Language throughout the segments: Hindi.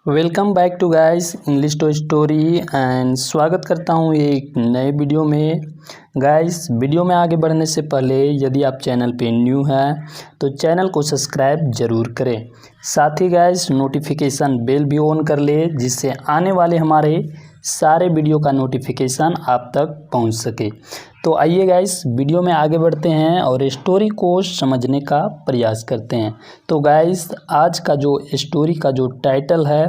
Welcome back to guys English to story and स्वागत करता हूँ एक नए वीडियो में। गाइस वीडियो में आगे बढ़ने से पहले यदि आप चैनल पे न्यू हैं तो चैनल को सब्सक्राइब ज़रूर करें। साथ ही गाइस नोटिफिकेशन बेल भी ऑन कर ले जिससे आने वाले हमारे सारे वीडियो का नोटिफिकेशन आप तक पहुंच सके। तो आइए गाइस वीडियो में आगे बढ़ते हैं और स्टोरी को समझने का प्रयास करते हैं। तो गाइस आज का जो स्टोरी का जो टाइटल है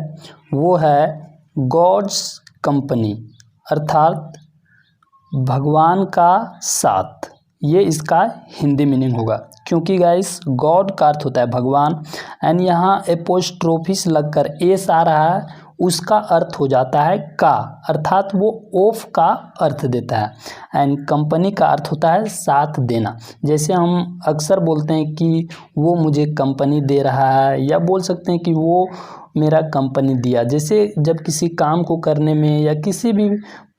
वो है गॉड्स कंपनी, अर्थात भगवान का साथ। ये इसका हिंदी मीनिंग होगा, क्योंकि गाइस गॉड का अर्थ होता है भगवान एंड यहाँ एपोस्ट्रोफिस लगकर एस आ रहा है, उसका अर्थ हो जाता है का, अर्थात वो ऑफ का अर्थ देता है एंड कंपनी का अर्थ होता है साथ देना। जैसे हम अक्सर बोलते हैं कि वो मुझे कंपनी दे रहा है, या बोल सकते हैं कि वो मेरा कंपनी दिया। जैसे जब किसी काम को करने में या किसी भी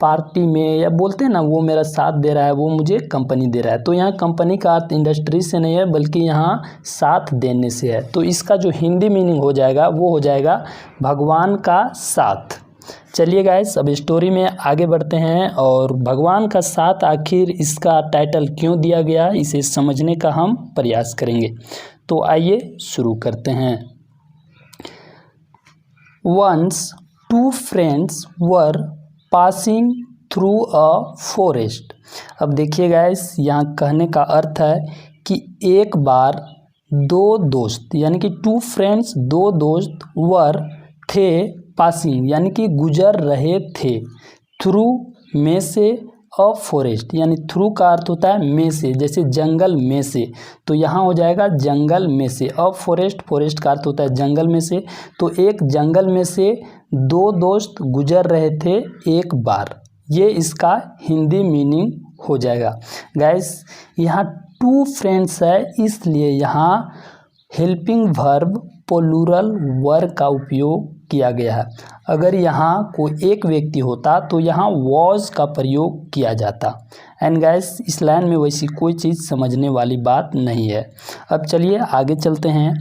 पार्टी में या बोलते हैं ना वो मेरा साथ दे रहा है, वो मुझे कंपनी दे रहा है। तो यहाँ कंपनी का अर्थ इंडस्ट्री से नहीं है बल्कि यहाँ साथ देने से है। तो इसका जो हिंदी मीनिंग हो जाएगा वो हो जाएगा भगवान का साथ। चलिए गाइस अब स्टोरी में आगे बढ़ते हैं और भगवान का साथ आखिर इसका टाइटल क्यों दिया गया इसे समझने का हम प्रयास करेंगे। तो आइए शुरू करते हैं। Once two friends were passing through a forest। अब देखिए गाइस यहाँ कहने का अर्थ है कि एक बार दो दोस्त यानी कि टू फ्रेंड्स दो दोस्त वर थे पासिंग यानी कि गुजर रहे थे, थ्रू में से अ फॉरेस्ट यानी थ्रू का अर्थ होता है में से, जैसे जंगल में से, तो यहाँ हो जाएगा जंगल में से। अ फॉरेस्ट, फॉरेस्ट का अर्थ होता है जंगल में से। तो एक जंगल में से दो दोस्त गुजर रहे थे एक बार, ये इसका हिंदी मीनिंग हो जाएगा। गाइस यहाँ टू फ्रेंड्स है इसलिए यहाँ हेल्पिंग वर्ब प्लूरल वर्ब का उपयोग किया गया है। अगर यहाँ कोई एक व्यक्ति होता तो यहाँ वॉज का प्रयोग किया जाता। एंड गाइस इस लाइन में वैसी कोई चीज़ समझने वाली बात नहीं है। अब चलिए आगे चलते हैं।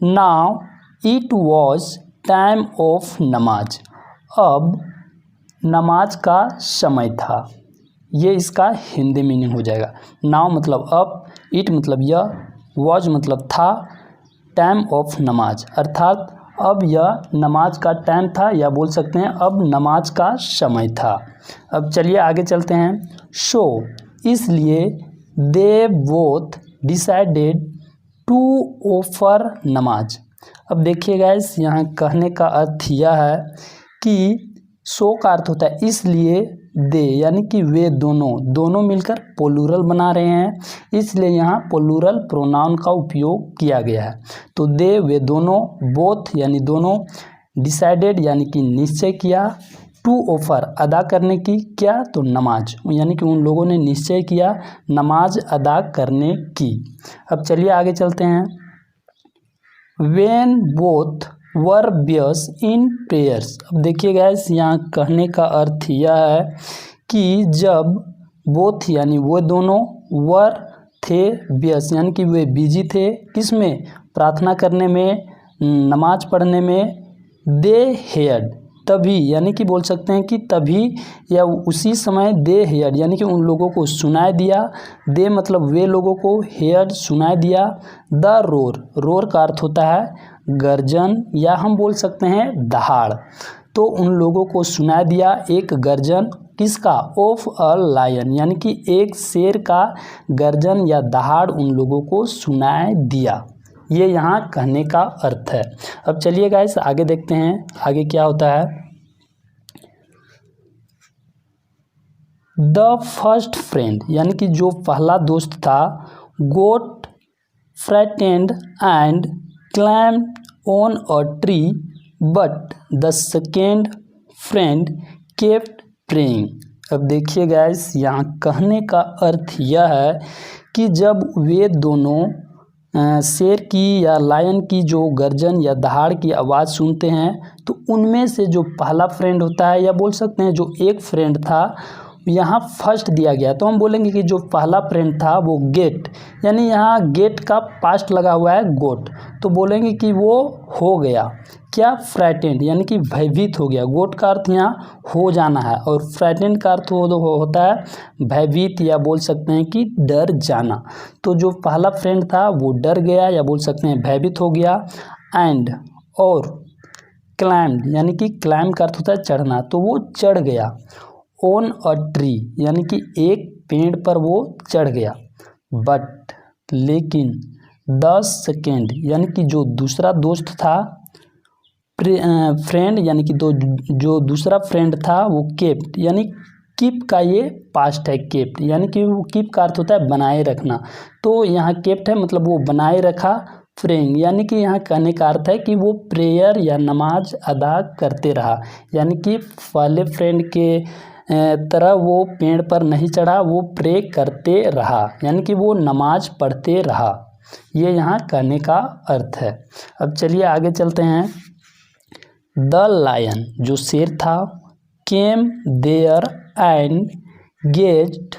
Now it was time of नमाज। अब नमाज का समय था, ये इसका हिंदी मीनिंग हो जाएगा। नाउ मतलब अब, इट मतलब यह, वॉज मतलब था, टाइम ऑफ नमाज अर्थात अब यह नमाज का टाइम था, या बोल सकते हैं अब नमाज का समय था। अब चलिए आगे चलते हैं। सो इसलिए they both decided to offer नमाज। अब देखिए गाइस यहाँ कहने का अर्थ यह है कि सो का अर्थ होता है इसलिए, दे यानी कि वे दोनों मिलकर प्लूरल बना रहे हैं, इसलिए यहाँ प्लूरल प्रोनाउन का उपयोग किया गया है। तो दे वे दोनों, बोथ यानी दोनों, डिसाइडेड यानी कि निश्चय किया, टू ऑफर अदा करने की, क्या तो नमाज, यानी कि उन लोगों ने निश्चय किया नमाज अदा करने की। अब चलिए आगे चलते हैं। व्हेन बोथ वर व्यस इन प्रेयर्स। अब देखिए गाइस यहाँ कहने का अर्थ यह है कि जब बोथ यानी वो दोनों, वर थे, व्यस यानी कि वे बिजी थे, किसमें, प्रार्थना करने में, नमाज पढ़ने में, दे हेयर्ड तभी यानी कि बोल सकते हैं कि तभी या उसी समय, दे हेयर्ड यानी कि उन लोगों को सुनाई दिया, दे मतलब वे लोगों को, हेयर्ड सुनाई दिया, द रोर, रोर का अर्थ होता है गर्जन या हम बोल सकते हैं दहाड़। तो उन लोगों को सुनाई दिया एक गर्जन, किसका, ऑफ अ लायन यानी कि एक शेर का गर्जन या दहाड़ उन लोगों को सुनाई दिया, ये यहाँ कहने का अर्थ है। अब चलिए गाइस आगे देखते हैं आगे क्या होता है। द फर्स्ट फ्रेंड यानी कि जो पहला दोस्त था, got frightened and climbed on a tree but the second friend kept praying. अब देखिए गाइस यहाँ कहने का अर्थ यह है कि जब वे दोनों शेर की या लायन की जो गर्जन या दहाड़ की आवाज़ सुनते हैं तो उनमें से जो पहला फ्रेंड होता है, या बोल सकते हैं जो एक फ्रेंड था, यहाँ फर्स्ट दिया गया तो हम बोलेंगे कि जो पहला फ्रेंड था वो गेट, यानी यहाँ गेट का पास्ट लगा हुआ है गोट, तो बोलेंगे कि वो हो गया क्या, फ्राइटेंड, यानी कि भयभीत हो गया। गोट का अर्थ यहाँ हो जाना है और फ्राइटेंड का अर्थ होता है भयभीत या बोल सकते हैं कि डर जाना। तो जो पहला फ्रेंड था वो डर गया या बोल सकते हैं भयभीत हो गया। एंड और क्लाइम्ड, यानी कि क्लाइम का अर्थ होता है चढ़ना, तो वो चढ़ गया। ऑन अ ट्री, यानी कि एक पेड़ पर वो चढ़ गया। बट लेकिन 10 सेकेंड, यानी कि जो दूसरा दोस्त था फ्रेंड, यानी कि जो दूसरा फ्रेंड था वो केप्ट, यानी कीप का ये पास्ट है केप्ट, यानी कि वो कीप का अर्थ होता है बनाए रखना, तो यहाँ केप्ट है मतलब वो बनाए रखा। प्रेइंग, यानी कि यहाँ कहने का अर्थ है कि वो प्रेयर या नमाज अदा करते रहा, यानी कि पहले फ्रेंड के तरह वो पेड़ पर नहीं चढ़ा, वो प्रे करते रहा, यानी कि वो नमाज पढ़ते रहा। ये यहाँ कहने का अर्थ है। अब चलिए आगे चलते हैं। द लायन, जो शेर था, came there and gazed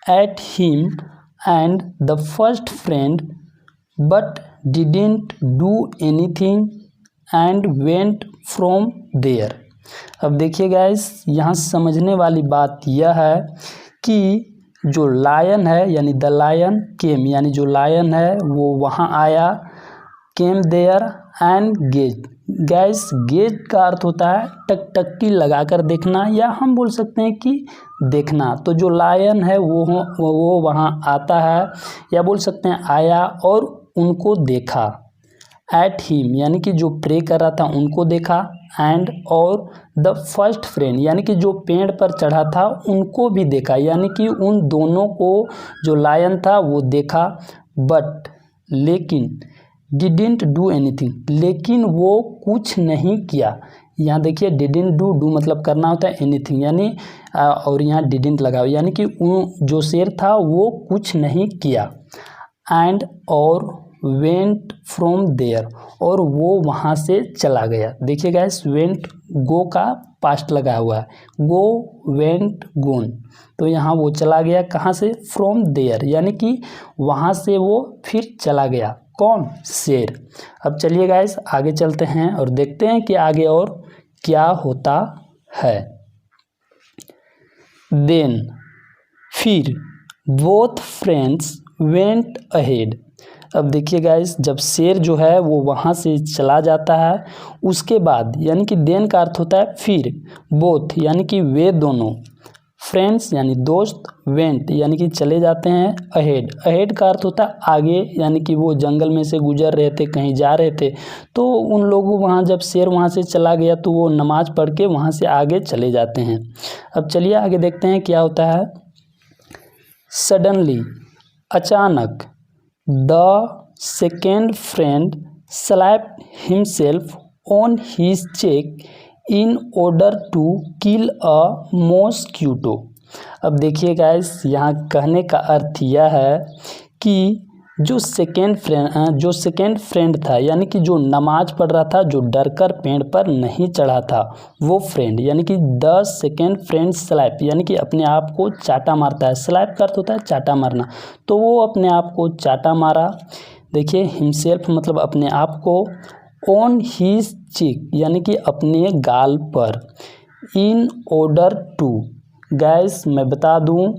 at him and the first friend but didn't do anything and went from there. अब देखिए गाइस, यहाँ समझने वाली बात यह है कि जो लायन है यानी द लायन केम, यानी जो लायन है वो वहाँ आया, came there and gaze. Guys gaze का अर्थ होता है टकटकी लगाकर देखना, या हम बोल सकते हैं कि देखना। तो जो लायन है वो वहाँ आता है, या बोल सकते हैं आया और उनको देखा। एट हिम, यानी कि जो प्रे कर रहा था उनको देखा। एंड और द फर्स्ट फ्रेंड, यानी कि जो पेड़ पर चढ़ा था उनको भी देखा, यानी कि उन दोनों को जो लायन था वो देखा। बट लेकिन डिडंट डू एनीथिंग, लेकिन वो कुछ नहीं किया। यहाँ देखिए डिडंट डू मतलब करना होता है एनीथिंग, यानी और यहाँ डिडंट लगा हुआ, यानी कि जो शेर था वो कुछ नहीं किया। एंड और वेंट फ्रॉम देयर, और वो वहाँ से चला गया। देखिए गाइस, वेंट गो का पास्ट लगा हुआ है, गो वेंट गोन, तो यहाँ वो चला गया कहाँ से, फ्रॉम देयर, यानी कि वहाँ से वो फिर चला गया। कौन, शेर। अब चलिए गाइस आगे चलते हैं और देखते हैं कि आगे और क्या होता है। देन, फिर बोथ फ्रेंड्स वेंट अहेड। अब देखिए गाइस, जब शेर जो है वो वहाँ से चला जाता है, उसके बाद, यानी कि देन का अर्थ होता है फिर, बोथ यानी कि वे दोनों, फ्रेंड्स यानी दोस्त, वेंट यानी कि चले जाते हैं, अहेड, अहेड का अर्थ होता है आगे, यानी कि वो जंगल में से गुजर रहे थे, कहीं जा रहे थे, तो उन लोगों वहाँ जब शेर वहाँ से चला गया तो वो नमाज पढ़ के वहाँ से आगे चले जाते हैं। अब चलिए आगे देखते हैं क्या होता है। सडनली, अचानक, the second friend slapped himself on his cheek in order to kill a mosquito. अब देखिए गाइस, यहाँ कहने का अर्थ यह है कि जो सेकेंड फ्रेंड था, यानी कि जो नमाज पढ़ रहा था, जो डरकर पेड़ पर नहीं चढ़ा था, वो फ्रेंड, यानी कि द सेकेंड फ्रेंड स्लैप, यानी कि अपने आप को चाटा मारता है। स्लैप का अर्थ होता है चाटा मारना, तो वो अपने आप को चाटा मारा। देखिए हिमसेल्फ मतलब अपने आप को, ऑन हीज चीक यानी कि अपने गाल पर, इन ऑर्डर टू, गैस मैं बता दूं,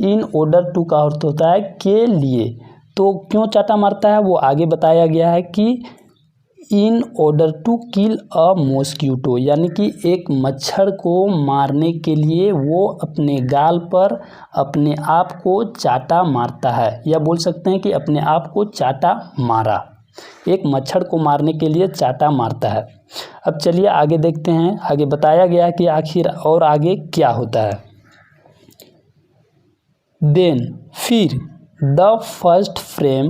इन ऑर्डर टू का अर्थ होता है के लिए, तो क्यों चाटा मारता है वो आगे बताया गया है कि in order to kill a mosquito, यानी कि एक मच्छर को मारने के लिए वो अपने गाल पर अपने आप को चाटा मारता है, या बोल सकते हैं कि अपने आप को चाटा मारा, एक मच्छर को मारने के लिए चाटा मारता है। अब चलिए आगे देखते हैं, आगे बताया गया कि आखिर और आगे क्या होता है। देन, फिर the first frame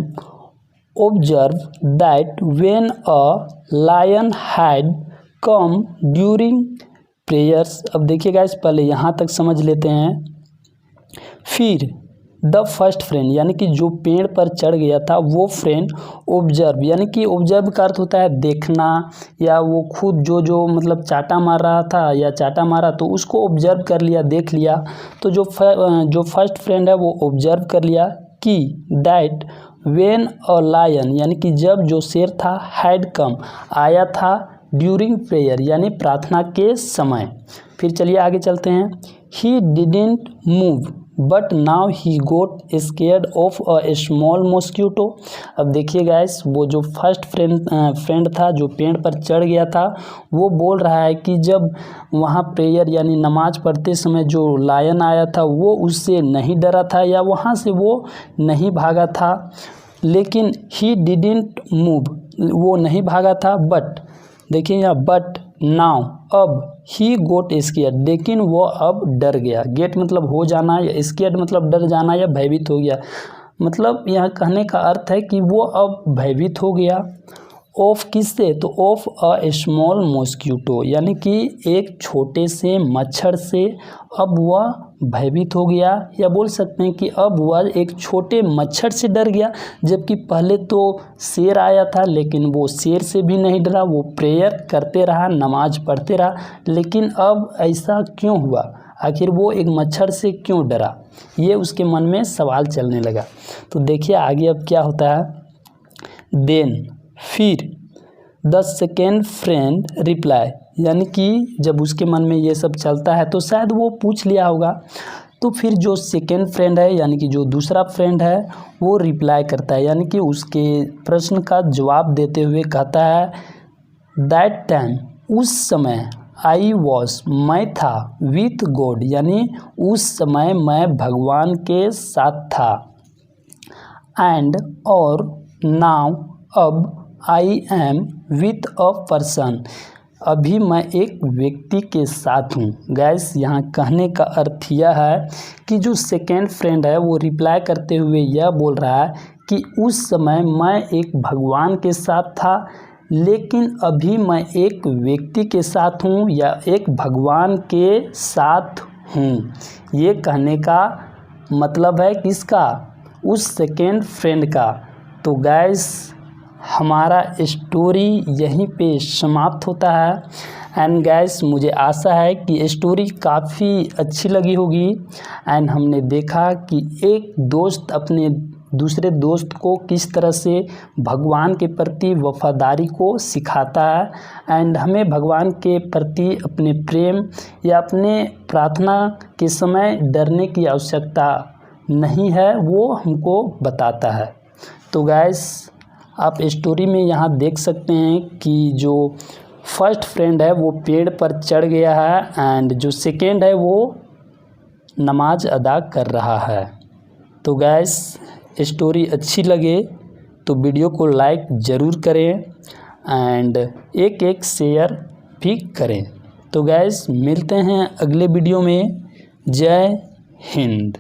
observe that when a lion had come during prayers. अब देखिए गाइस, पहले यहाँ तक समझ लेते हैं। फिर द फर्स्ट फ्रेंड यानी कि जो पेड़ पर चढ़ गया था वो फ्रेंड ऑब्जर्व, यानी कि ऑब्जर्व का अर्थ होता है देखना, या वो खुद जो मतलब चाटा मार रहा था या चाटा मारा तो उसको ऑब्जर्व कर लिया, देख लिया। तो जो फर्स्ट फ्रेंड है वो ऑब्जर्व कर लिया कि दैट व्हेन अ लायन यानी कि जब जो शेर था हैड कम आया था ड्यूरिंग प्रेयर यानी प्रार्थना के समय। फिर चलिए आगे चलते हैं। He didn't move but now he got scared of a small mosquito. अब देखिए गाइस, वो जो फर्स्ट फ्रेंड था जो पेड़ पर चढ़ गया था वो बोल रहा है कि जब वहाँ प्रेयर यानी नमाज पढ़ते समय जो लायन आया था वो उससे नहीं डरा था या वहाँ से वो नहीं भागा था, लेकिन ही डिडंट मूव, वो नहीं भागा था। बट देखिए यहाँ बट नाउ, अब ही गोट स्केयर्ड, लेकिन वो अब डर गया। गेट मतलब हो जाना, या स्केयर्ड मतलब डर जाना या भयभीत हो गया। मतलब यहाँ कहने का अर्थ है कि वो अब भयभीत हो गया। ऑफ किससे, तो ऑफ अ स्मॉल मॉस्किटो यानी कि एक छोटे से मच्छर से अब वह भयभीत हो गया, या बोल सकते हैं कि अब वह एक छोटे मच्छर से डर गया। जबकि पहले तो शेर आया था लेकिन वो शेर से भी नहीं डरा, वो प्रेयर करते रहा, नमाज पढ़ते रहा। लेकिन अब ऐसा क्यों हुआ, आखिर वो एक मच्छर से क्यों डरा, ये उसके मन में सवाल चलने लगा। तो देखिए आगे अब क्या होता है। देन फिर द सेकेंड फ्रेंड रिप्लाई, यानी कि जब उसके मन में ये सब चलता है तो शायद वो पूछ लिया होगा। तो फिर जो सेकेंड फ्रेंड है यानी कि जो दूसरा फ्रेंड है वो रिप्लाई करता है, यानी कि उसके प्रश्न का जवाब देते हुए कहता है दैट टाइम, उस समय, आई वॉज, मैं था, विथ गॉड यानी उस समय मैं भगवान के साथ था, एंड और नाउ अब, I am with a person, अभी मैं एक व्यक्ति के साथ हूँ। गैस यहाँ कहने का अर्थ यह है कि जो सेकेंड फ्रेंड है वो रिप्लाई करते हुए यह बोल रहा है कि उस समय मैं एक भगवान के साथ था, लेकिन अभी मैं एक व्यक्ति के साथ हूँ या एक भगवान के साथ हूँ। ये कहने का मतलब है किसका, उस सेकेंड फ्रेंड का। तो गैस हमारा स्टोरी यहीं पे समाप्त होता है। एंड गैस मुझे आशा है कि स्टोरी काफ़ी अच्छी लगी होगी। एंड हमने देखा कि एक दोस्त अपने दूसरे दोस्त को किस तरह से भगवान के प्रति वफादारी को सिखाता है। एंड हमें भगवान के प्रति अपने प्रेम या अपने प्रार्थना के समय डरने की आवश्यकता नहीं है, वो हमको बताता है। तो गैस आप स्टोरी में यहाँ देख सकते हैं कि जो फर्स्ट फ्रेंड है वो पेड़ पर चढ़ गया है एंड जो सेकेंड है वो नमाज अदा कर रहा है। तो गैस स्टोरी अच्छी लगे तो वीडियो को लाइक ज़रूर करें एंड एक शेयर भी करें। तो गैस मिलते हैं अगले वीडियो में। जय हिंद।